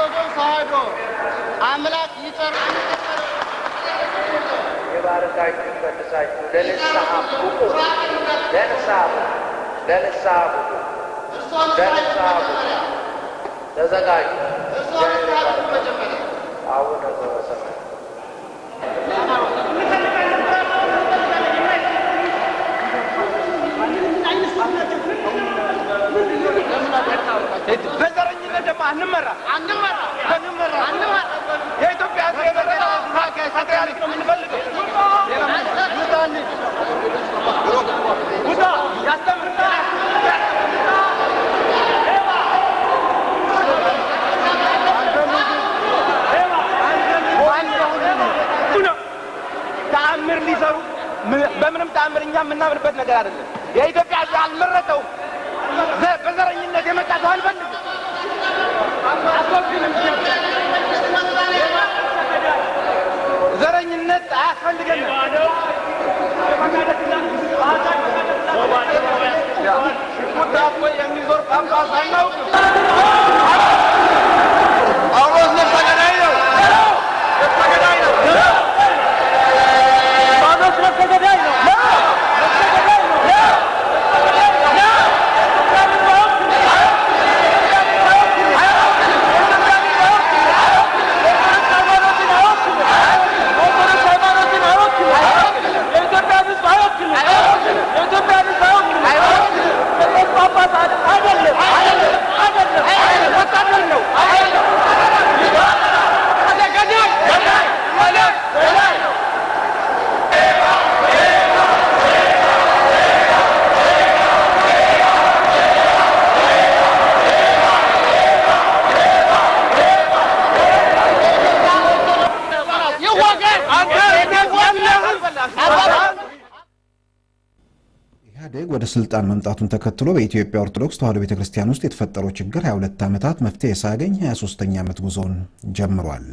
ኦርቶዶክስ ተዋሕዶ አምላክ ይጠራ የባረካችሁ ቀድሳችሁ ለንስሐ ብቁ ተዘጋጁ። አቡነ ዘበሰማያት በዘረኝነት ደግሞ አንመራ የኢትዮጵያ ፓትርያርክ ነው የምንፈልገው። ተአምር ሊሰሩ በምንም ተአምር እኛ የምናምንበት ነገር አይደለም። የኢትዮጵያ ሕዝብ አልመረጠው። በዘረኝነት የመጣ ሰው አንፈልግም። ዘረኝነት አያስፈልገንም። ቁጣ የሚዞር ጳጳስ አናውቅም። ጳውሎስ ነፍሰ ገዳይ ነው። ጳውሎስ ነፍሰ ገዳይ ነው። ኢህአዴግ ወደ ስልጣን መምጣቱን ተከትሎ በኢትዮጵያ ኦርቶዶክስ ተዋሕዶ ቤተክርስቲያን ውስጥ የተፈጠረው ችግር 22 ዓመታት መፍትሄ ሳያገኝ 23ኛ ዓመት ጉዞውን ጀምሯል።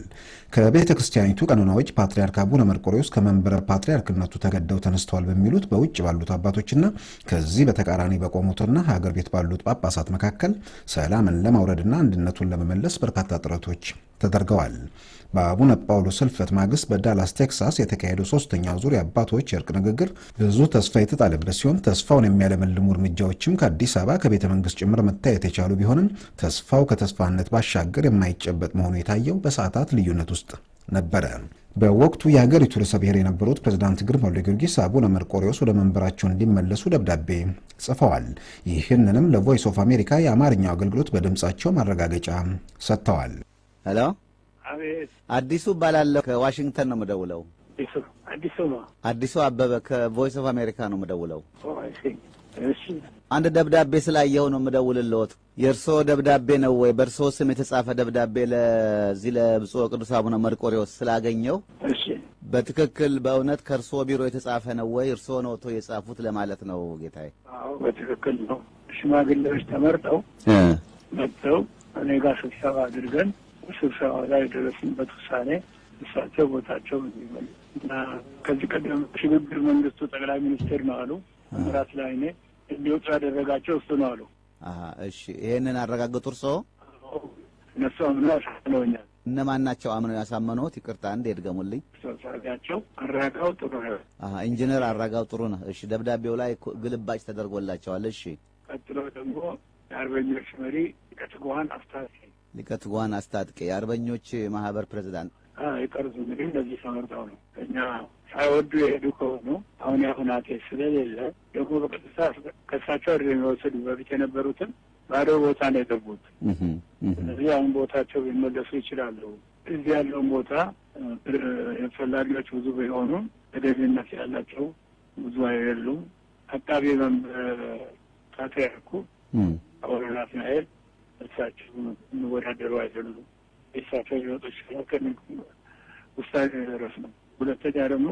ከቤተክርስቲያኒቱ ቀኖናዎች ፓትርያርክ አቡነ መርቆሬዎስ ከመንበረ ፓትርያርክነቱ ተገደው ተነስተዋል በሚሉት በውጭ ባሉት አባቶችና ከዚህ በተቃራኒ በቆሙትና ሀገር ቤት ባሉት ጳጳሳት መካከል ሰላምን ለማውረድና አንድነቱን ለመመለስ በርካታ ጥረቶች ተደርገዋል። በአቡነ ጳውሎስ ሕልፈት ማግስት በዳላስ ቴክሳስ የተካሄደው ሶስተኛው ዙር የአባቶች የእርቅ ንግግር ብዙ ተስፋ የተጣለበት ሲሆን ተስፋውን የሚያለመልሙ እርምጃዎችም ከአዲስ አበባ ከቤተ መንግስት ጭምር መታየት የቻሉ ቢሆንም ተስፋው ከተስፋነት ባሻገር የማይጨበጥ መሆኑ የታየው በሰዓታት ልዩነት ውስጥ ነበረ። በወቅቱ የሀገሪቱ ርዕሰ ብሔር የነበሩት ፕሬዝዳንት ግርማ ወልደ ጊዮርጊስ አቡነ መርቆሬዎስ ወደ መንበራቸው እንዲመለሱ ደብዳቤ ጽፈዋል። ይህንንም ለቮይስ ኦፍ አሜሪካ የአማርኛው አገልግሎት በድምጻቸው ማረጋገጫ ሰጥተዋል። ሄሎ፣ አዲሱ እባላለሁ። ከዋሽንግተን ነው የምደውለው። አዲሱ አበበ ከቮይስ ኦፍ አሜሪካ ነው የምደውለው። አንድ ደብዳቤ ስላየሁ ነው የምደውልልዎት። የእርስዎ ደብዳቤ ነው ወይ? በእርስዎ ስም የተጻፈ ደብዳቤ ለዚህ ለብፁዕ ቅዱስ አቡነ መርቆሬዎስ ስላገኘው በትክክል በእውነት ከእርስዎ ቢሮ የተጻፈ ነው ወይ? እርስዎ ነው የጻፉት ለማለት ነው ጌታዬ። አዎ በትክክል ነው። ሽማግሌዎች ተመርጠው መጥተው እኔ ጋር ስብሰባ አድርገን ስብሰባ ላይ የደረስንበት ውሳኔ እሳቸው ቦታቸው እንዲመሉ እና ከዚህ ቀደም ሽግግር መንግስቱ ጠቅላይ ሚኒስትር ነው አሉ። ምራት ላይ እኔ እንዲወጡ ያደረጋቸው እሱ ነው አሉ። እሺ፣ ይሄንን አረጋግጡ እርስዎ? እነሱ አምነው ያሳምነውኛል። እነማን ናቸው አምነው ያሳመኑት? ይቅርታ አንዴ ይድገሙልኝ። ሰብሳቢያቸው አራጋው ጥሩ ነው። ኢንጂነር አራጋው ጥሩ ነው። እሺ፣ ደብዳቤው ላይ ግልባጭ ተደርጎላቸዋል። እሺ፣ ቀጥሎ ደግሞ የአርበኞች መሪ ሊቀ ትጉሃን አስታጥቄ የአርበኞች ማህበር ፕሬዝዳንት የቀሩት እንግዲህ እንደዚህ ተመርጠው ነው። እኛ ሳይወዱ የሄዱ ከሆኑ አሁን ያሁናቴ ስለሌለ ደግሞ በቀጥታ ከሳቸው አይደለም የሚወሰዱ በፊት የነበሩትን ባዶ ቦታ ነው የገቡት። ስለዚህ አሁን ቦታቸው ሊመለሱ ይችላሉ። እዚህ ያለውን ቦታ ፈላጊዎች ብዙ ቢሆኑ ተገቢነት ያላቸው ብዙ አይደሉም። አቃቤ ፓትርያርኩ አቡነ ናትናኤል እሳቸው የሚወዳደሩ አይደሉም። እሳቸው ሊወጡ ይችላል ከሚል ውሳኔ ደረስ ነው። ሁለተኛ ደግሞ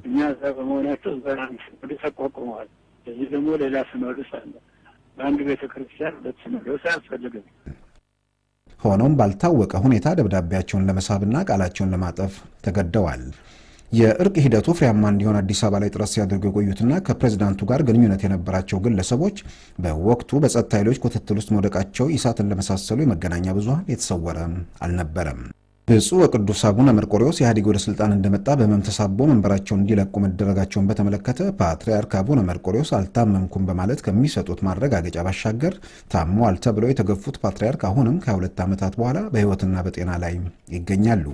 እኛ እዛ በመሆናቸው በአንድ ሲኖዶስ ተቋቁመዋል። እዚህ ደግሞ ሌላ ሲኖዶስ አለ። በአንድ ቤተ ክርስቲያን ሁለት ሲኖዶስ አያስፈልግም። ሆኖም ባልታወቀ ሁኔታ ደብዳቤያቸውን ለመሳብና ቃላቸውን ለማጠፍ ተገደዋል። የእርቅ ሂደቱ ፍሬያማ እንዲሆን አዲስ አበባ ላይ ጥረት ሲያደርጉ የቆዩትና ከፕሬዝዳንቱ ጋር ግንኙነት የነበራቸው ግለሰቦች በወቅቱ በጸጥታ ኃይሎች ክትትል ውስጥ መውደቃቸው ኢሳትን ለመሳሰሉ የመገናኛ ብዙሃን የተሰወረ አልነበረም። ብፁዕ ወቅዱስ አቡነ መርቆሬዎስ ኢህአዴግ ወደ ስልጣን እንደመጣ በህመም ተሳቦ መንበራቸውን እንዲለቁ መደረጋቸውን በተመለከተ ፓትርያርክ አቡነ መርቆሬዎስ አልታመምኩም በማለት ከሚሰጡት ማረጋገጫ ባሻገር ታመዋል ተብለው የተገፉት ፓትርያርክ አሁንም ከ2 ዓመታት በኋላ በህይወትና በጤና ላይ ይገኛሉ።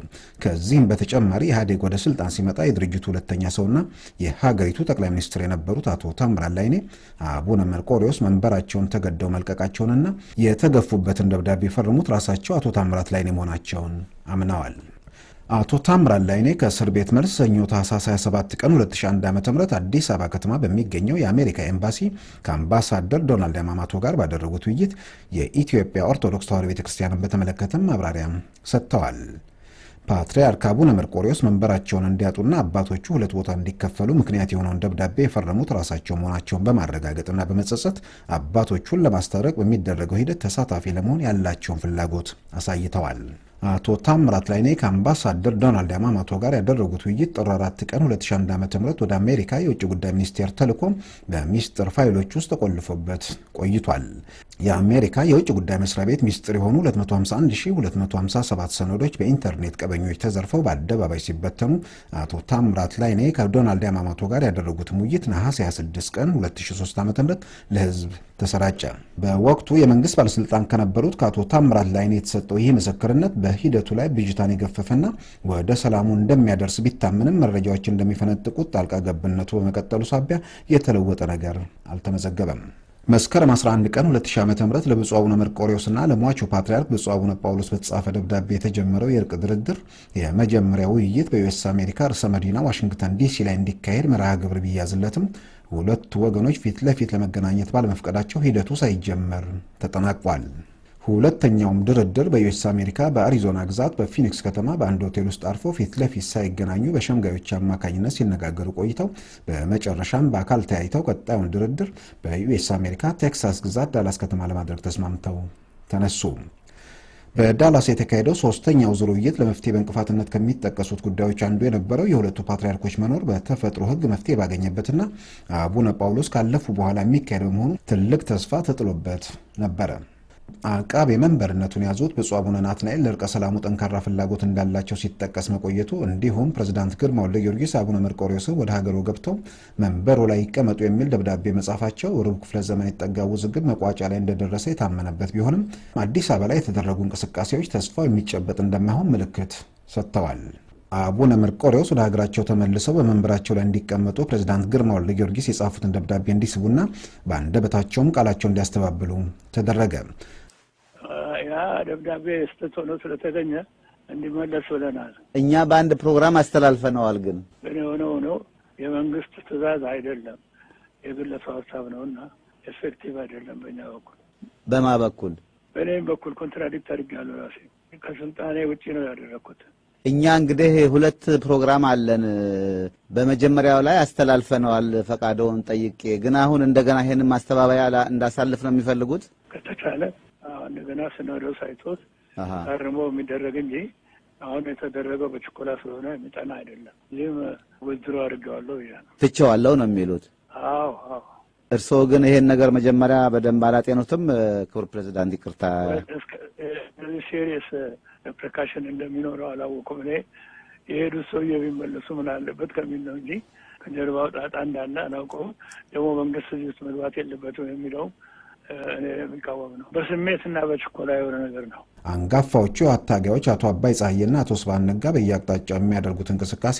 ከዚህም በተጨማሪ ኢህአዴግ ወደ ስልጣን ሲመጣ የድርጅቱ ሁለተኛ ሰውና የሀገሪቱ ጠቅላይ ሚኒስትር የነበሩት አቶ ታምራት ላይኔ አቡነ መርቆሬዎስ መንበራቸውን ተገደው መልቀቃቸውንና የተገፉበትን ደብዳቤ የፈረሙት ራሳቸው አቶ ታምራት ላይኔ መሆናቸውን አምነዋል። አቶ ታምራት ላይኔ ከእስር ቤት መልስ ሰኞ ታህሳስ 27 ቀን 2001 ዓ.ም አዲስ አበባ ከተማ በሚገኘው የአሜሪካ ኤምባሲ ከአምባሳደር ዶናልድ ያማማቶ ጋር ባደረጉት ውይይት የኢትዮጵያ ኦርቶዶክስ ተዋሕዶ ቤተክርስቲያንን በተመለከተም ማብራሪያ ሰጥተዋል። ፓትርያርክ አቡነ መርቆሬዎስ መንበራቸውን እንዲያጡና አባቶቹ 2 ቦታ እንዲከፈሉ ምክንያት የሆነውን ደብዳቤ የፈረሙት ራሳቸው መሆናቸውን በማረጋገጥና በመጸጸት አባቶቹን ለማስታረቅ በሚደረገው ሂደት ተሳታፊ ለመሆን ያላቸውን ፍላጎት አሳይተዋል። አቶ ታምራት ላይኔ ከአምባሳደር ዶናልድ ያማማቶ ጋር ያደረጉት ውይይት ጥር 4 ቀን 2001 ዓ.ም ወደ አሜሪካ የውጭ ጉዳይ ሚኒስቴር ተልኮ በሚስጥር ፋይሎች ውስጥ ተቆልፎበት ቆይቷል። የአሜሪካ የውጭ ጉዳይ መስሪያ ቤት ሚስጥር የሆኑ 251257 ሰነዶች በኢንተርኔት ቀበኞች ተዘርፈው በአደባባይ ሲበተኑ አቶ ታምራት ላይኔ ከዶናልድ ያማማቶ ጋር ያደረጉት ውይይት ነሐሴ 26 ቀን 2003 ዓ.ም ለሕዝብ ተሰራጨ። በወቅቱ የመንግስት ባለስልጣን ከነበሩት ከአቶ ታምራት ላይኔ የተሰጠው ይህ ምስክርነት በሂደቱ ላይ ብዥታን የገፈፈና ወደ ሰላሙ እንደሚያደርስ ቢታምንም መረጃዎች እንደሚፈነጥቁት ጣልቃ ገብነቱ በመቀጠሉ ሳቢያ የተለወጠ ነገር አልተመዘገበም። መስከረም 11 ቀን 2000 ዓ.ም ለብፁዕ አቡነ መርቆሬዎስና ለሟቹ ፓትርያርክ ብፁዕ አቡነ ጳውሎስ በተጻፈ ደብዳቤ የተጀመረው የእርቅ ድርድር የመጀመሪያው ውይይት በዩኤስ አሜሪካ ርዕሰ መዲና ዋሽንግተን ዲሲ ላይ እንዲካሄድ መርሃ ግብር ቢያዝለትም ሁለቱ ወገኖች ፊት ለፊት ለመገናኘት ባለመፍቀዳቸው ሂደቱ ሳይጀመር ተጠናቋል። ሁለተኛውም ድርድር በዩኤስ አሜሪካ በአሪዞና ግዛት በፊኒክስ ከተማ በአንድ ሆቴል ውስጥ አርፎ ፊት ለፊት ሳይገናኙ በሸምጋዮች አማካኝነት ሲነጋገሩ ቆይተው በመጨረሻም በአካል ተያይተው ቀጣዩን ድርድር በዩኤስ አሜሪካ ቴክሳስ ግዛት ዳላስ ከተማ ለማድረግ ተስማምተው ተነሱ። በዳላስ የተካሄደው ሶስተኛው ዙር ውይይት ለመፍትሄ በእንቅፋትነት ከሚጠቀሱት ጉዳዮች አንዱ የነበረው የሁለቱ ፓትርያርኮች መኖር በተፈጥሮ ሕግ መፍትሄ ባገኘበትና አቡነ ጳውሎስ ካለፉ በኋላ የሚካሄድ በመሆኑ ትልቅ ተስፋ ተጥሎበት ነበረ። አቃቤ መንበርነቱን ያዙት ብፁዕ አቡነ ናትናኤል ለእርቀ ሰላሙ ጠንካራ ፍላጎት እንዳላቸው ሲጠቀስ መቆየቱ እንዲሁም ፕሬዝዳንት ግርማ ወልደ ጊዮርጊስ አቡነ መርቆሬዎስ ወደ ሀገሩ ገብተው መንበሩ ላይ ይቀመጡ የሚል ደብዳቤ መጻፋቸው ሩብ ክፍለ ዘመን የተጠጋ ውዝግብ መቋጫ ላይ እንደደረሰ የታመነበት ቢሆንም አዲስ አበባ ላይ የተደረጉ እንቅስቃሴዎች ተስፋው የሚጨበጥ እንደማይሆን ምልክት ሰጥተዋል። አቡነ መርቆሬዎስ ወደ ሀገራቸው ተመልሰው በመንበራቸው ላይ እንዲቀመጡ ፕሬዝዳንት ግርማ ወልደ ጊዮርጊስ የጻፉትን ደብዳቤ እንዲስቡና በአንደበታቸውም ቃላቸው እንዲያስተባብሉ ተደረገ። ያ ደብዳቤ ስህተት ሆኖ ስለተገኘ እንዲመለስ ብለናል። እኛ በአንድ ፕሮግራም አስተላልፈነዋል። ግን ሆኖ የመንግስት ትዕዛዝ አይደለም፣ የግለሰብ ሀሳብ ነውና ኤፌክቲቭ አይደለም። በእኛ በኩል በማ በኩል በእኔም በኩል ኮንትራዲክት አድርጌያለሁ። ራሴ ከስልጣኔ ውጭ ነው ያደረኩት። እኛ እንግዲህ 2 ፕሮግራም አለን። በመጀመሪያው ላይ አስተላልፈነዋል ፈቃዶን ጠይቄ፣ ግን አሁን እንደገና ይሄንን ማስተባበያ እንዳሳልፍ ነው የሚፈልጉት። ከተቻለ እንደገና ሲኖዶስ አይቶት ታርሞ የሚደረግ እንጂ አሁን የተደረገው በችኮላ ስለሆነ የሚጠና አይደለም። ይህም ወዝሮ አድርገዋለሁ ያ ነው ትቼዋለሁ ነው የሚሉት። አዎ። እርስዎ ግን ይሄን ነገር መጀመሪያ በደንብ አላጤኑትም? ክቡር ፕሬዝዳንት ይቅርታ፣ ሲሪየስ ፕሪካሽን እንደሚኖረው አላወኩም። እኔ የሄዱት ሰውዬ ቢመለሱ ምን አለበት ከሚል ነው እንጂ ከጀርባው ጣጣ እንዳለ አላውቀውም። ደግሞ መንግስት እዚህ ውስጥ መግባት የለበትም የሚለው እኔ የሚቃወም ነው። በስሜትና በችኮላ የሆነ ነገር ነው። አንጋፋዎቹ አታጋዮች አቶ አባይ ፀሐዬና አቶ ስብሐት ነጋ በየአቅጣጫው የሚያደርጉት እንቅስቃሴ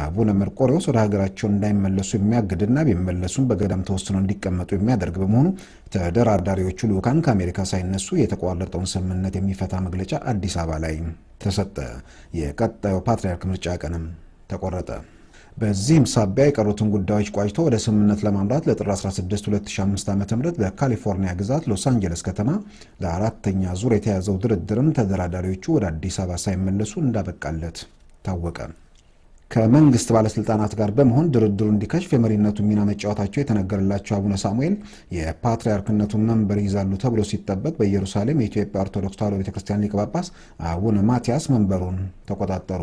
አቡነ መርቆሬዎስ ወደ ሀገራቸው እንዳይመለሱ የሚያግድና ቢመለሱም በገዳም ተወስነው እንዲቀመጡ የሚያደርግ በመሆኑ ተደራዳሪዎቹ ልዑካን ከአሜሪካ ሳይነሱ የተቋረጠውን ስምምነት የሚፈታ መግለጫ አዲስ አበባ ላይ ተሰጠ። የቀጣዩ ፓትርያርክ ምርጫ ቀንም ተቆረጠ። በዚህም ሳቢያ የቀሩትን ጉዳዮች ቋጭቶ ወደ ስምምነት ለማምራት ለጥር 16 2005 ዓ.ም በካሊፎርኒያ ግዛት ሎስ አንጀለስ ከተማ ለአራተኛ ዙር የተያዘው ድርድርም ተደራዳሪዎቹ ወደ አዲስ አበባ ሳይመለሱ እንዳበቃለት ታወቀ። ከመንግስት ባለስልጣናት ጋር በመሆን ድርድሩ እንዲከሽፍ የመሪነቱ ሚና መጫወታቸው የተነገረላቸው አቡነ ሳሙኤል የፓትርያርክነቱን መንበር ይዛሉ ተብሎ ሲጠበቅ በኢየሩሳሌም የኢትዮጵያ ኦርቶዶክስ ተዋሕዶ ቤተክርስቲያን ሊቀ ጳጳስ አቡነ ማትያስ መንበሩን ተቆጣጠሩ።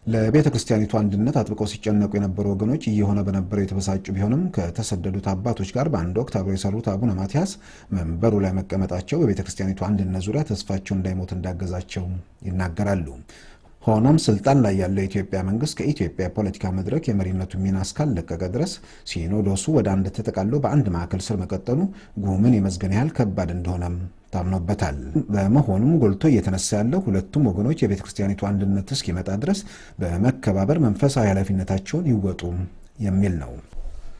ለቤተ ክርስቲያኒቱ አንድነት አጥብቀው ሲጨነቁ የነበሩ ወገኖች እየሆነ በነበረው የተበሳጩ ቢሆንም ከተሰደዱት አባቶች ጋር በአንድ ወቅት አብረው የሰሩት አቡነ ማትያስ መንበሩ ላይ መቀመጣቸው በቤተ ክርስቲያኒቱ አንድነት ዙሪያ ተስፋቸው እንዳይሞት እንዳገዛቸው ይናገራሉ። ሆኖም ስልጣን ላይ ያለው የኢትዮጵያ መንግስት ከኢትዮጵያ ፖለቲካ መድረክ የመሪነቱን ሚና እስካልለቀቀ ድረስ ሲኖዶሱ ወደ አንድ ተጠቃሎ በአንድ ማዕከል ስር መቀጠሉ ጉምን የመዝገን ያህል ከባድ እንደሆነም ታምኖበታል። በመሆኑም ጎልቶ እየተነሳ ያለው ሁለቱም ወገኖች የቤተ ክርስቲያኒቱ አንድነት እስኪመጣ ድረስ በመከባበር መንፈሳዊ ኃላፊነታቸውን ይወጡ የሚል ነው።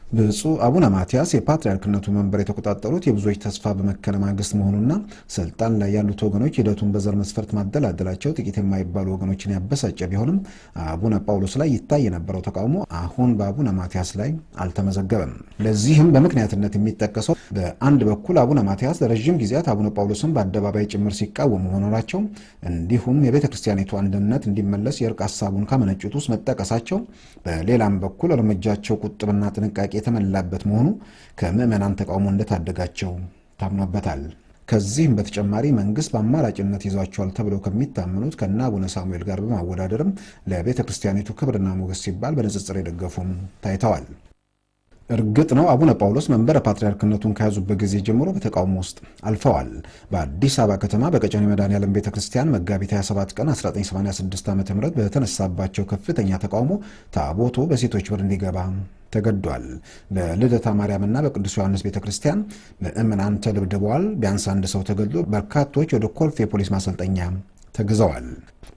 ብፁዕ አቡነ ማትያስ የፓትርያርክነቱ መንበር የተቆጣጠሩት የብዙዎች ተስፋ በመከለ ማግስት መሆኑና ስልጣን ላይ ያሉት ወገኖች ሂደቱን በዘር መስፈርት ማደላደላቸው ጥቂት የማይባሉ ወገኖችን ያበሳጨ ቢሆንም አቡነ ጳውሎስ ላይ ይታይ የነበረው ተቃውሞ አሁን በአቡነ ማትያስ ላይ አልተመዘገበም። ለዚህም በምክንያትነት የሚጠቀሰው በአንድ በኩል አቡነ ማትያስ ለረጅም ጊዜያት አቡነ ጳውሎስን በአደባባይ ጭምር ሲቃወሙ መኖራቸው፣ እንዲሁም የቤተ ክርስቲያኒቱ አንድነት እንዲመለስ የእርቅ ሀሳቡን ካመነጩት ውስጥ መጠቀሳቸው፣ በሌላም በኩል እርምጃቸው ቁጥብና ጥንቃቄ የተመላበት መሆኑ ከምዕመናን ተቃውሞ እንደታደጋቸው ታምኖበታል። ከዚህም በተጨማሪ መንግስት በአማራጭነት ይዟቸዋል ተብለው ከሚታመኑት ከነ አቡነ ሳሙኤል ጋር በማወዳደርም ለቤተ ክርስቲያኒቱ ክብርና ሞገስ ሲባል በንጽጽር የደገፉም ታይተዋል። እርግጥ ነው አቡነ ጳውሎስ መንበረ ፓትርያርክነቱን ከያዙበት ጊዜ ጀምሮ በተቃውሞ ውስጥ አልፈዋል። በአዲስ አበባ ከተማ በቀጨኔ መድኃኔዓለም ቤተ ክርስቲያን መጋቢት 27 ቀን 1986 ዓ.ም በተነሳባቸው ከፍተኛ ተቃውሞ ታቦቱ በሴቶች በር እንዲገባ ተገዷል። በልደታ ማርያምና በቅዱስ ዮሐንስ ቤተ ክርስቲያን ምዕመናን ተደብድበዋል። ቢያንስ አንድ ሰው ተገድሎ በርካቶች ወደ ኮልፌ የፖሊስ ማሰልጠኛ ተግዘዋል።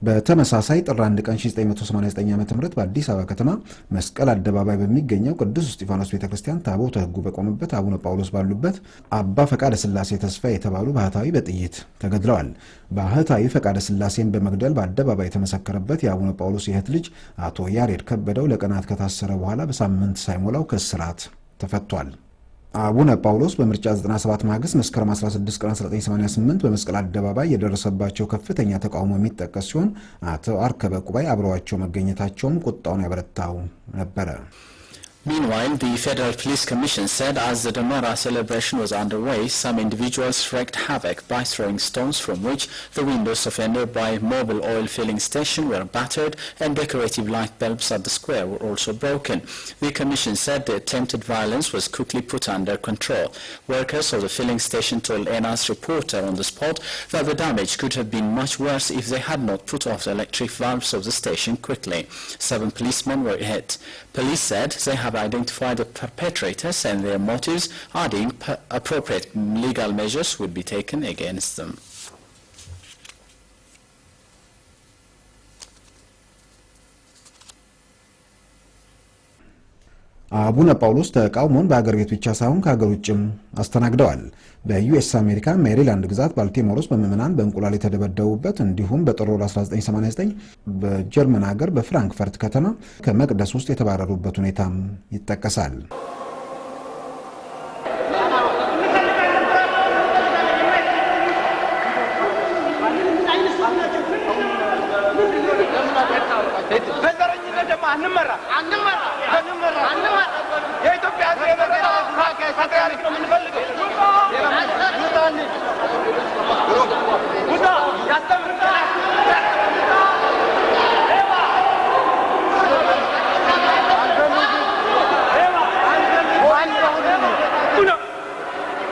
በተመሳሳይ ጥር 1 ቀን 1989 ዓ.ም በአዲስ አበባ ከተማ መስቀል አደባባይ በሚገኘው ቅዱስ እስጢፋኖስ ቤተክርስቲያን ታቦተ ሕጉ በቆመበት አቡነ ጳውሎስ ባሉበት አባ ፈቃደ ሥላሴ ተስፋ የተባሉ ባህታዊ በጥይት ተገድለዋል። ባህታዊ ፈቃደ ሥላሴን በመግደል በአደባባይ የተመሰከረበት የአቡነ ጳውሎስ የእህት ልጅ አቶ ያሬድ ከበደው ለቀናት ከታሰረ በኋላ በሳምንት ሳይሞላው ከእስራት ተፈቷል። አቡነ ጳውሎስ በምርጫ 97 ማግስት መስከረም 16 ቀን 1988 በመስቀል አደባባይ የደረሰባቸው ከፍተኛ ተቃውሞ የሚጠቀስ ሲሆን አቶ አርከበ ቁባይ አብረዋቸው መገኘታቸውም ቁጣውን ያበረታው ነበረ። Meanwhile, the Federal Police Commission said as the Damara celebration was underway, some individuals wreaked havoc by throwing stones from which the windows of a nearby mobile oil filling station were battered and decorative light bulbs at the square were also broken. The Commission said the attempted violence was quickly put under control. Workers of the filling station told ENA's reporter on the spot that the damage could have been much worse if they had not put off the electric valves of the station quickly. 7 policemen were hit. Police said they have identified the perpetrators and their motives, adding appropriate legal measures would be taken against them. አቡነ ጳውሎስ ተቃውሞን በአገር ቤት ብቻ ሳይሆን ከሀገር ውጭም አስተናግደዋል። በዩኤስ አሜሪካ ሜሪላንድ ግዛት ባልቲሞር ውስጥ በምዕመናን በእንቁላል የተደበደቡበት፣ እንዲሁም በጥር 1989 በጀርመን ሀገር በፍራንክፈርት ከተማ ከመቅደስ ውስጥ የተባረሩበት ሁኔታም ይጠቀሳል።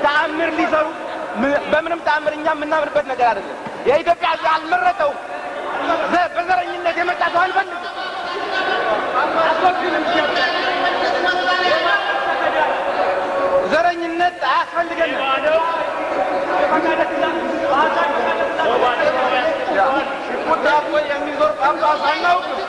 ተአምር ሊሰሩ በምንም ተአምር እኛ የምናምንበት ነገር አይደለም። የኢትዮጵያ ሕዝብ አልመረጠው። በዘረኝነት የመጣ ሰው አንፈልግም። ዘረኝነት አያስፈልገንም። ሽጉጥ አቦ የሚዞር ጳጳስ አናውቅም።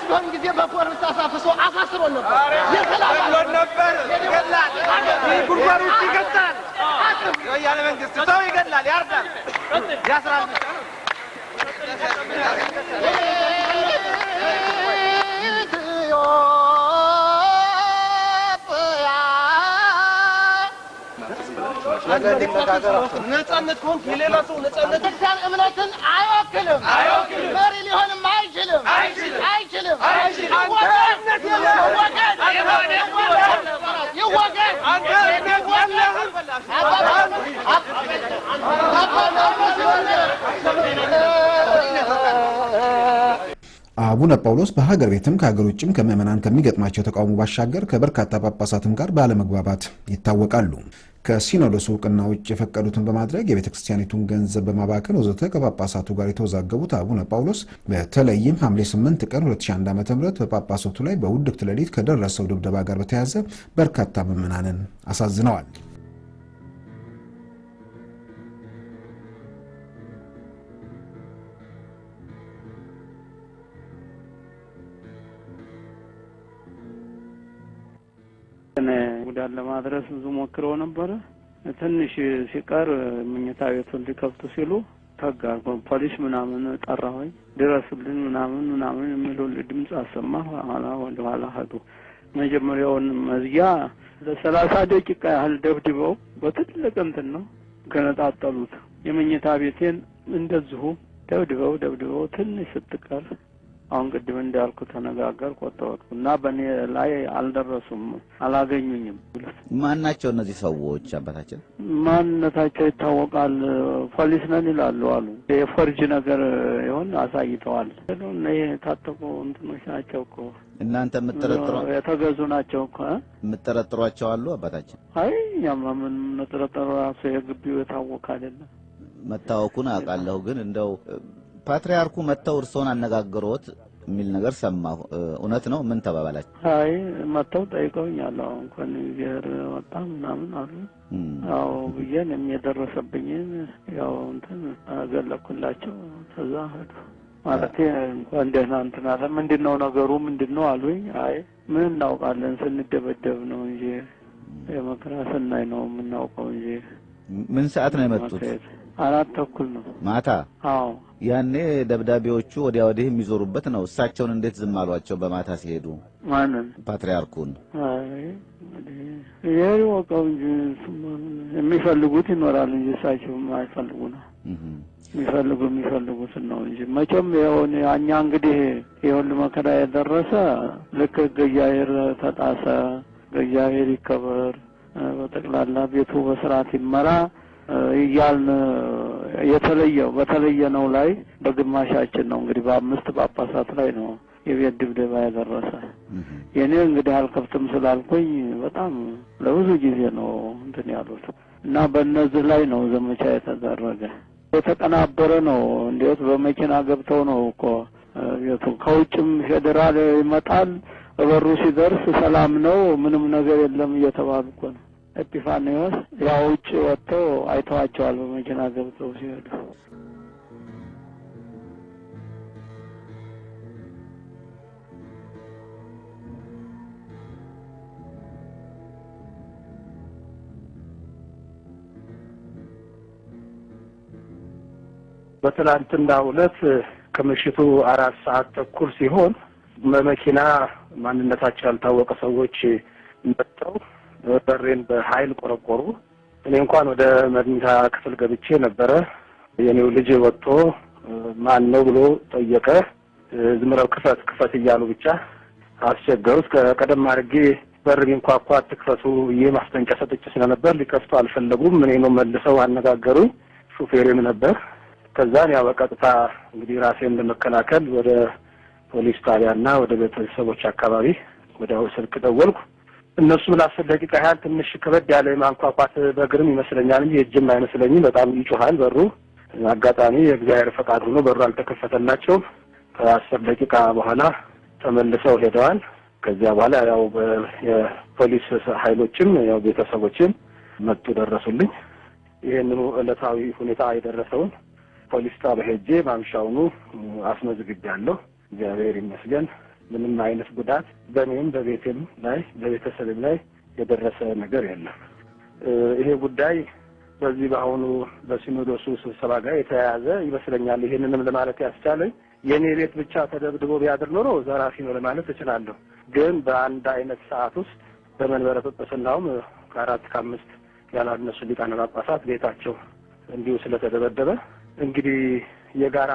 ቢሆን ጊዜ በፖሊስ አሳፍሶ አሳስሮ ነበር ነበር ይገላል ጉርጓሩ ይገላል ያለ መንግስት ሰው ይገላል ያርዳል ያስራል ነጻነት ኮን የሌላ ሰው ነጻነት ክርስቲያን እምነትን አይወክልም መሪ ሊሆንም አይችልም አቡነ ጳውሎስ በሀገር ቤትም ከሀገር ውጭም ከምዕመናን ከሚገጥማቸው ተቃውሞ ባሻገር ከበርካታ ጳጳሳትም ጋር ባለመግባባት ይታወቃሉ። ከሲኖዶሱ ዕውቅና ውጭ የፈቀዱትን በማድረግ የቤተ ክርስቲያኒቱን ገንዘብ በማባከን ወዘተ ከጳጳሳቱ ጋር የተወዛገቡት አቡነ ጳውሎስ በተለይም ሐምሌ 8 ቀን 2001 ዓ.ም በጳጳሳቱ ላይ በውድቅት ሌሊት ከደረሰው ድብደባ ጋር በተያያዘ በርካታ ምዕመናንን አሳዝነዋል። ጉዳት ለማድረስ ብዙ ሞክረው ነበር። ትንሽ ሲቀር መኝታ ቤቱን ሊከፍቱ ሲሉ ተጋር ፖሊስ ምናምን ጠራሁኝ ድረሱልን ምናምን የሚሉ ድምጽ አሰማሁ። ወደ ኋላ ሄዱ። መጀመሪያውን መዝጊያ ለ30 ደቂቃ ያህል ደብድበው በትልቅ እንትን ነው ገነጣጠሉት። የመኝታ ቤቴን እንደዚሁ ደብድበው ትንሽ ስትቀር አሁን ቅድም እንዳልኩ ተነጋገር ቆጠሩና በእኔ ላይ አልደረሱም፣ አላገኙኝም። ማን ናቸው እነዚህ ሰዎች አባታችን? ማንነታቸው ይታወቃል፣ ፖሊስ ነን ይላሉ አሉ። የፎርጅ ነገር ይሆን አሳይተዋል። እነ የታጠቁ እንትኖች ናቸው እኮ እናንተ የተገዙ ናቸው እኮ የምትጠረጥሯቸው አሉ አባታችን? አይ ያማ ምን መጠረጠሩ ራሱ የግቢው የታወቀ አይደለም። መታወቁን አውቃለሁ፣ ግን እንደው ፓትርያርኩ መተው እርሶን አነጋግሮት የሚል ነገር ሰማሁ። እውነት ነው? ምን ተባባላችሁ? አይ መተው ጠይቀውኛል። እንኳን ይገር ወጣ ምናምን አሉ። አዎ ብዬን የሚደረሰብኝን ያው እንትን አገለኩላቸው። ከዛ ሄዱ። ማለት እንኳን ደህና እንትን አለ። ምንድነው ነገሩ ምንድነው አሉኝ። አይ ምን እናውቃለን ስንደበደብ ነው እንጂ የመከራ ሰናይ ነው የምናውቀው እንጂ። ምን ሰዓት ነው የመጡት? 4:30 ነው ማታ። አዎ ያኔ ደብዳቤዎቹ ወዲያ ወዲህ የሚዞሩበት ነው። እሳቸውን እንዴት ዝም አሏቸው በማታ ሲሄዱ? ማንን? ፓትርያርኩን። አይ የወቀው እንጂ የሚፈልጉት ይኖራል እንጂ እሳቸው አይፈልጉ ነው የሚፈልጉት ነው እንጂ መቼም የሆነ እኛ እንግዲህ የሁሉ መከራ የደረሰ ልክ እግዚአብሔር ተጣሰ፣ እግዚአብሔር ይከበር፣ በጠቅላላ ቤቱ በስርዓት ይመራ ይያልን በተለየ ነው ላይ በግማሻችን ነው እንግዲህ በ5 ጳጳሳት ላይ ነው የቤት ድብደባ ያደረሰ። የኔ እንግዲህ አልከፍትም ስላልኩኝ በጣም ለብዙ ጊዜ ነው እንትን ያሉት እና በእነዚህ ላይ ነው ዘመቻ የተደረገ። የተቀናበረ ነው። እንዴት በመኪና ገብተው ነው እኮ ቤቱ ከውጭም ፌደራል ይመጣል፣ በሩ ሲደርስ ሰላም ነው ምንም ነገር የለም እየተባሉ እኮ ነው። ኤጲፋኒዮስ ያው ውጭ ወጥተው አይተዋቸዋል በመኪና ገብተው ሲሄዱ። በትናንትናው ዕለት ከምሽቱ 4:30 ሲሆን በመኪና ማንነታቸው ያልታወቀ ሰዎች መጥተው በሬን በኃይል ቆረቆሩ። እኔ እንኳን ወደ መኝታ ክፍል ገብቼ ነበረ። የኔው ልጅ ወጥቶ ማን ነው ብሎ ጠየቀ። ዝም ብለው ክፈት እያሉ ብቻ አስቸገሩት። ቀደም አድርጌ በር ቢንኳኳ አትክፈቱ ማስጠንቀቂያ ሰጥቼ ስለነበር ሊከፍቱ አልፈለጉም። እኔ ነው መልሰው አነጋገሩኝ። ሹፌሬም ነበር። ከዛን ያው በቀጥታ እንግዲህ ራሴን ለመከላከል ወደ ፖሊስ ጣቢያና ወደ ቤተሰቦች አካባቢ ወዲያው ስልክ ደወልኩ። እነሱ ለ10 ደቂቃ ያህል ትንሽ ከበድ ያለ ማንኳኳት በእግርም ይመስለኛል እንጂ እጅም አይመስለኝም። በጣም ይጮሃል በሩ። አጋጣሚ የእግዚአብሔር ፈቃድ ሆኖ በሩ አልተከፈተላቸውም። ከ10 ደቂቃ በኋላ ተመልሰው ሄደዋል። ከዚያ በኋላ ያው የፖሊስ ኃይሎችም ያው ቤተሰቦችም መጡ፣ ደረሱልኝ። ይሄንኑ ዕለታዊ ሁኔታ የደረሰውን ፖሊስ ጣቢያ ሄጄ ማምሻውኑ አስመዝግቤያለሁ። እግዚአብሔር ይመስገን ምንም አይነት ጉዳት በእኔም በቤቴም ላይ በቤተሰብም ላይ የደረሰ ነገር የለም። ይሄ ጉዳይ በዚህ በአሁኑ በሲኖዶሱ ስብሰባ ጋር የተያያዘ ይመስለኛል። ይሄንንም ለማለት ያስቻለኝ የኔ ቤት ብቻ ተደብድቦ ቢያድር ኖሮ ዘራፊ ነው ለማለት እችላለሁ። ግን በአንድ አይነት ሰዓት ውስጥ በመንበረ ጵጵስናውም ከ4 ከ5 ያላነሱ ሊቃነ ጳጳሳት ቤታቸው እንዲሁ ስለተደበደበ እንግዲህ የጋራ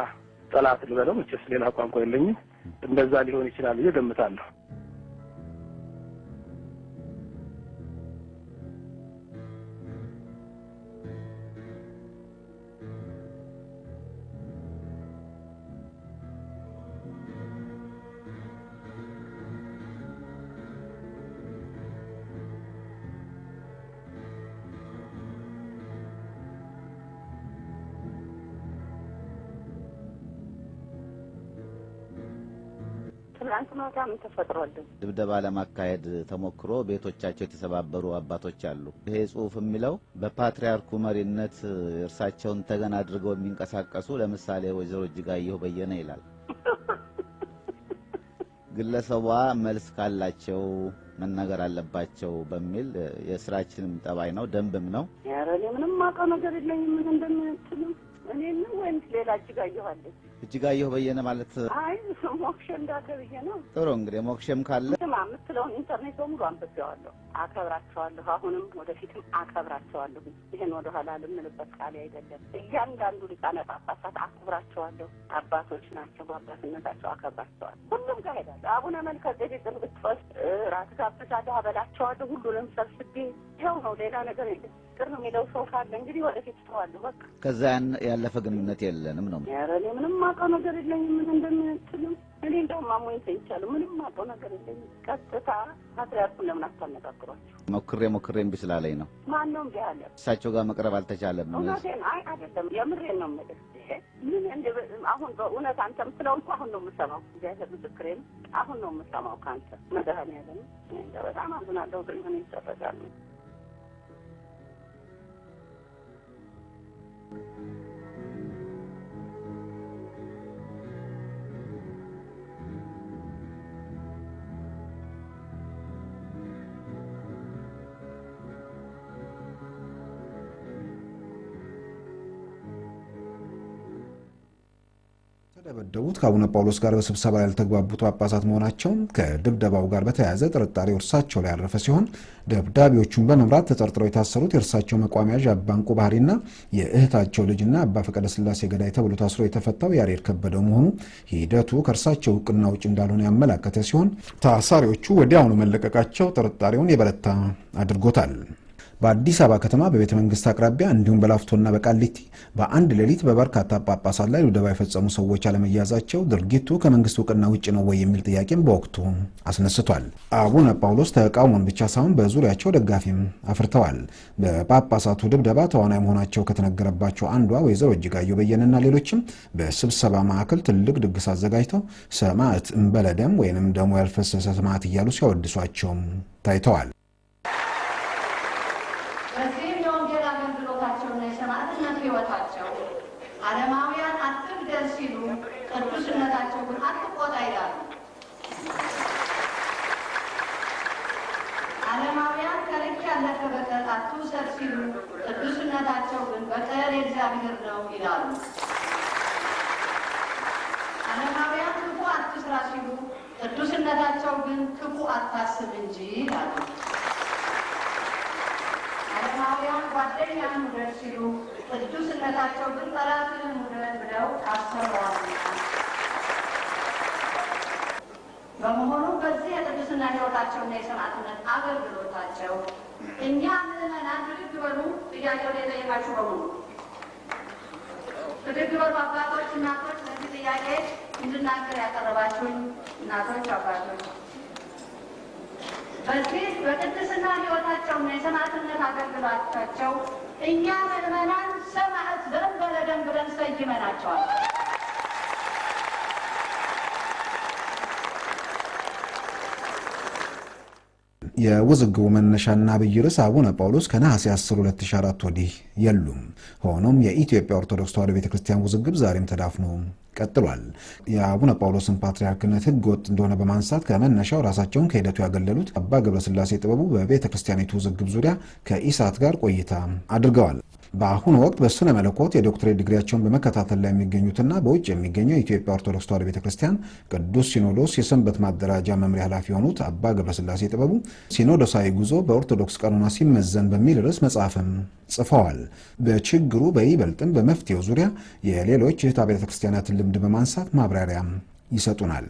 ጠላት ልበለው መቼስ ሌላ ቋንቋ የለኝም፣ እንደዛ ሊሆን ይችላል ብዬ ገምታለሁ። ትናንት ማታ ምን ተፈጥሯል? ድብደባ ለማካሄድ ተሞክሮ ቤቶቻቸው የተሰባበሩ አባቶች አሉ። ይሄ ጽሑፍ የሚለው በፓትርያርኩ መሪነት እርሳቸውን ተገና አድርገው የሚንቀሳቀሱ ለምሳሌ ወይዘሮ እጅጋየሁ በየነ ይላል። ግለሰቧ መልስ ካላቸው መናገር አለባቸው በሚል የስራችንም ጠባይ ነው ደንብም ነው። ኧረ እኔ ምንም አውቀው ነገር የለኝም። ምን እንደምትሉ እኔ ነው ወይም ሌላ እጅጋየሁ አለ? እጅጋየሁ በየነ ማለት አይ ሞክሼ እንዳለ ብዬ ነው። ጥሩ እንግዲህ ሞክሼም ካለ የምትለውን ኢንተርኔት በሙሉ አንብቤዋለሁ። አከብራቸዋለሁ፣ አሁንም ወደፊትም አከብራቸዋለሁ። ይሄን ወደ ኋላ ልምልበት ቃል አይደለም። እያንዳንዱ ሊቃነ ጳጳሳት አከብራቸዋለሁ። አባቶች ናቸው፣ በአባትነታቸው አከብራቸዋለሁ። ሁሉም ጋር ሄዳለሁ። አቡነ መልከ ጼዴቅን ብትወስድ ራስ ጋብዛለሁ፣ አበላቸዋለሁ። ሁሉንም ሰብስቤ ይኸው ነው፣ ሌላ ነገር የለም። ቅር ነው የሚለው ሰው ካለ እንግዲህ ወደፊት ተዋለሁ። በቃ ከዛ ያለፈ ግንኙነት የለንም ነው። ኧረ እኔ ምንም አውቀው ነገር የለኝም። ምን እንደምትሉ እኔ እንደውም አሞኝ ተይቻለሁ። ምንም አውቀው ነገር የለኝም። ቀጥታ ፓትርያርኩን ለምን አታነጋግሯቸው? ሞክሬ እምቢ ስላለኝ ነው። ማን ነው እምቢ አለ? እሳቸው ጋር መቅረብ አልተቻለም። እውነቴን አይ አይደለም፣ የምሬን ነው የምልህ። ምን አሁን በእውነት አንተ የምትለው እንኳ አሁን ነው የምሰማው። እግዚአብሔር ምስክሬ ነው። አሁን ነው የምሰማው ከአንተ መድኃኒዓለም። በጣም አዝናለሁ፣ ግን ምን ይደረጋል? የተደበደቡት ከአቡነ ጳውሎስ ጋር በስብሰባ ያልተግባቡት ጳጳሳት መሆናቸውን ከድብደባው ጋር በተያያዘ ጥርጣሬው እርሳቸው ላይ ያረፈ ሲሆን ደብዳቤዎቹን በመምራት ተጠርጥረው የታሰሩት የእርሳቸው መቋሚያዥ አባ ዕንቁ ባህሪና የእህታቸው ልጅና አባ ፈቀደ ስላሴ ገዳይ ተብሎ ታስሮ የተፈታው ያሬድ ከበደው መሆኑ ሂደቱ ከእርሳቸው እውቅና ውጭ እንዳልሆነ ያመላከተ ሲሆን ታሳሪዎቹ ወዲያውኑ መለቀቃቸው ጥርጣሬውን የበረታ አድርጎታል። በአዲስ አበባ ከተማ በቤተ መንግስት አቅራቢያ እንዲሁም በላፍቶና በቃሊቲ በአንድ ሌሊት በበርካታ ጳጳሳት ላይ ድብደባ የፈጸሙ ሰዎች አለመያዛቸው ድርጊቱ ከመንግስት እውቅና ውጭ ነው ወይ የሚል ጥያቄም በወቅቱ አስነስቷል። አቡነ ጳውሎስ ተቃውሞን ብቻ ሳይሆን በዙሪያቸው ደጋፊም አፍርተዋል። በጳጳሳቱ ድብደባ ተዋናይ መሆናቸው ከተነገረባቸው አንዷ ወይዘሮ እጅጋየሁ በየነና ሌሎችም በስብሰባ ማዕከል ትልቅ ድግስ አዘጋጅተው ሰማዕት እምበለደም ወይንም ደሙ ያልፈሰሰ ሰማዕት እያሉ ሲያወድሷቸውም ታይተዋል። ዓለማውያን አትግደል ሲሉ ቅዱስነታቸው ግን አትቆጣ ይላሉ። ዓለማውያን ከልክ ያለፈ በቀል አትውሰድ ሲሉ ቅዱስነታቸው ግን በቀል የእግዚአብሔር ነው ይላሉ። ዓለማውያን ክፉ አትስራ ሲሉ ቅዱስነታቸው ግን ክፉ አታስብ እንጂ ይላሉ። ዓለማውያን ጓደኛን ውደድ ሲሉ ቅዱስነታቸው ግን ጠላትህን ውደድ ብለው አስተምረዋል። በመሆኑ በዚህ የቅዱስና ሕይወታቸውና የሰማዕትነት አገልግሎታቸው እኛ ምዕመናን ብድግ በሉ። ጥያቄውን የጠየቃችሁ በሙሉ ብድግ በሉ። አባቶች፣ እናቶች፣ ለዚህ ጥያቄ እንድናገር ያቀረባችሁኝ እናቶች፣ አባቶች በዚህ በቅድስና ሕይወታቸውና የሰማዕትነት አገልግሎታቸው እኛ ምዕመናን ሰማዕት በእንበለደም ብለን ሰይመናቸዋል። የውዝግቡ መነሻና አብይ ርዕስ አቡነ ጳውሎስ ከነሐሴ 10 2004 ወዲህ የሉም። ሆኖም የኢትዮጵያ ኦርቶዶክስ ተዋሕዶ ቤተክርስቲያን ውዝግብ ዛሬም ተዳፍኖ ቀጥሏል። የአቡነ ጳውሎስን ፓትርያርክነት ሕገ ወጥ እንደሆነ በማንሳት ከመነሻው ራሳቸውን ከሂደቱ ያገለሉት አባ ገብረስላሴ ጥበቡ በቤተክርስቲያኒቱ ውዝግብ ዙሪያ ከኢሳት ጋር ቆይታ አድርገዋል። በአሁኑ ወቅት በስነ መለኮት የዶክትሬት ዲግሪያቸውን በመከታተል ላይ የሚገኙትና በውጭ የሚገኘው የኢትዮጵያ ኦርቶዶክስ ተዋሕዶ ቤተክርስቲያን ቅዱስ ሲኖዶስ የሰንበት ማደራጃ መምሪያ ኃላፊ የሆኑት አባ ገብረስላሴ ጥበቡ ሲኖዶሳዊ ጉዞ በኦርቶዶክስ ቀኖና ሲመዘን በሚል ርዕስ መጽሐፍም ጽፈዋል። በችግሩ በይበልጥም በመፍትሄው ዙሪያ የሌሎች እህት አብያተ ክርስቲያናትን ልምድ በማንሳት ማብራሪያም ይሰጡናል።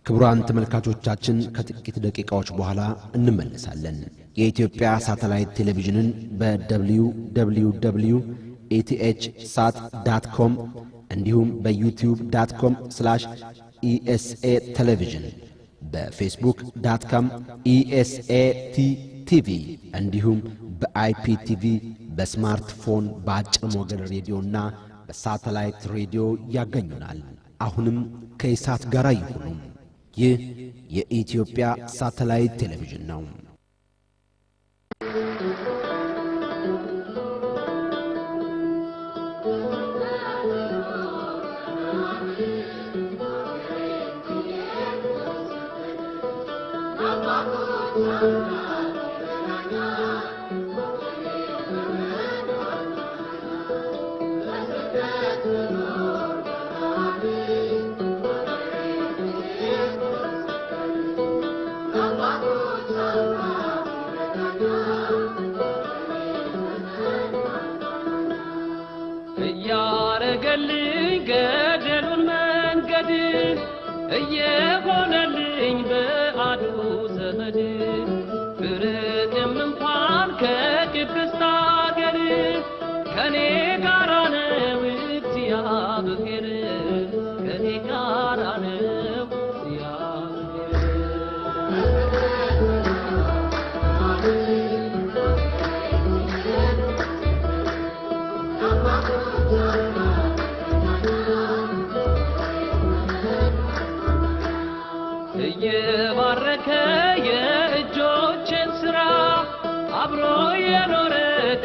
ክቡራን ተመልካቾቻችን ከጥቂት ደቂቃዎች በኋላ እንመለሳለን። የኢትዮጵያ ሳተላይት ቴሌቪዥንን በwww.ethsat.com እንዲሁም በyoutube.com/ESA ቴሌቪዥን በፌስቡክ.com ESATTV እንዲሁም በIPTV በስማርትፎን በአጭር ሞገድ ሬዲዮና በሳተላይት ሬዲዮ ያገኙናል። አሁንም ከኢሳት ጋር ይሁኑ። ይህ የኢትዮጵያ ሳተላይት ቴሌቪዥን ነው። ገደሉን መንገድ እየሆነልኝ በአዱ ዘመድ ፍርድም እንኳን ከቅድስት አገር ከኔ ጋራ ነው እግዚአብሔር ከኔ ጋራ ነው እየባረከ የእጆቼን ሥራ አብሮ የኖረ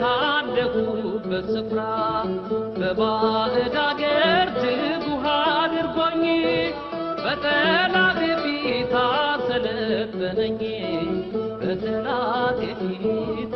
ካደጉበት ስፍራ በባዕድ አገር ትጉህ አድርጎኝ በጠላቴ ፊት አሰለጠነኝ በጠላቴ ፊት